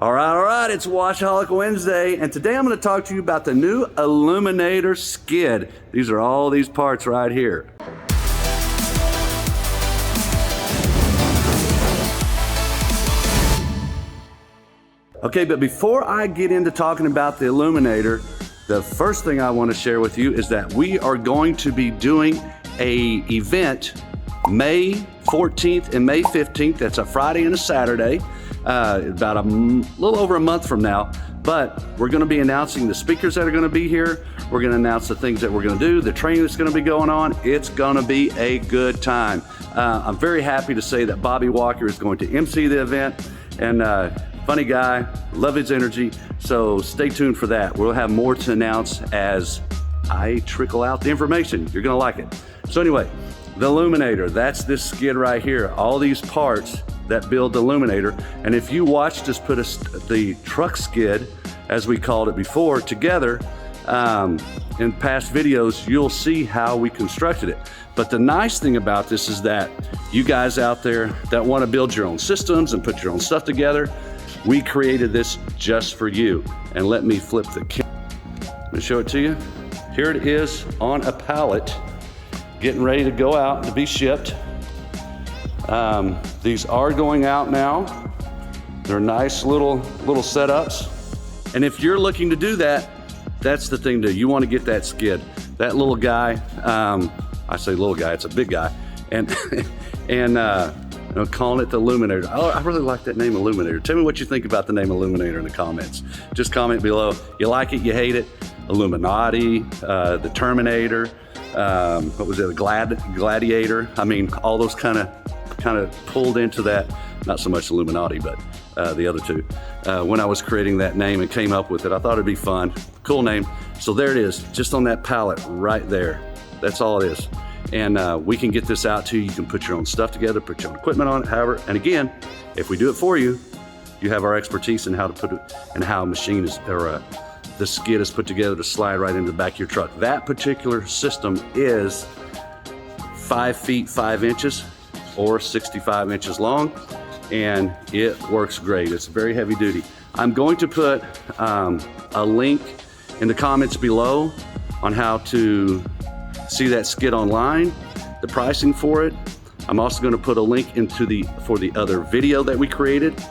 All right, it's Washaholic Wednesday, and today I'm going to talk to you about the new Illuminator skid. These are all these parts right here. Okay, but before I get into talking about the Illuminator, the first thing I want to share with you is that we are going to be doing an event May 14th and May 15th. That's a Friday and a Saturday. About a little over a month from now, but we're going to be announcing the speakers that are going to be here. We're going to announce the things that we're going to do, the training that's going to be going on. It's going to be a good time. I'm very happy to say that Bobby Walker is going to MC the event, and funny guy, love his energy, so stay tuned for that. We'll have more to announce as I trickle out the information. You're going to like it. So anyway, the Illuminator, that's this skid right here. All these parts that build the Illuminator. And if you watched us put the truck skid, as we called it before, together in past videos, you'll see how we constructed it. But the nice thing about this is that you guys out there that want to build your own systems and put your own stuff together, we created this just for you. And let me flip the camera. Let me show it to you. Here it is on a pallet, getting ready to go out to be shipped. These are going out now. They're nice little setups. And if you're looking to do that, that's the thing to do. You want to get that skid. That little guy, I say little guy, it's a big guy. And calling it the Illuminator. Oh, I really like that name, Illuminator. Tell me what you think about the name Illuminator in the comments. Just comment below. You like it, you hate it. Illuminati, the Terminator, what was it, the Gladiator. I mean, all those kind of pulled into that, not so much Illuminati, but the other two. When I was creating that name and came up with it, I thought it'd be fun, cool name. So there it is, just on that pallet right there. That's all it is. And we can get this out to you. You can put your own stuff together, put your own equipment on it, however. And again, if we do it for you, you have our expertise in how to put it and how a machine is, or the skid is put together to slide right into the back of your truck. That particular system is 5 feet 5 inches or 65 inches long, and it works great. It's very heavy duty. I'm going to put a link in the comments below on how to see that skid online, the pricing for it. I'm also going to put a link into for the other video that we created,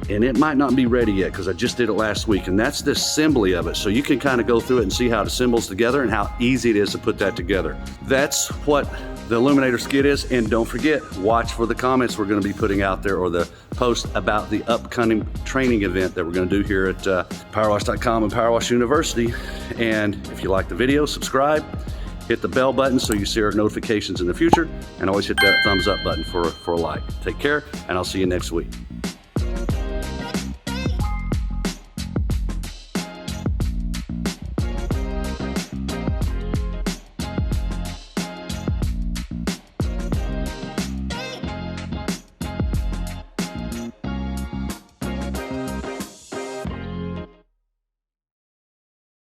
and it might not be ready yet because I just did it last week, and that's the assembly of it. So you can kind of go through it and see how it assembles together and how easy it is to put that together. That's what the Illuminator skid is. And don't forget, watch for the comments we're going to be putting out there, or the post about the upcoming training event that we're going to do here at Powerwash.com and Powerwash University. And if you like the video, subscribe, hit the bell button so you see our notifications in the future, and always hit that thumbs up button for a like. Take care, and I'll see you next week.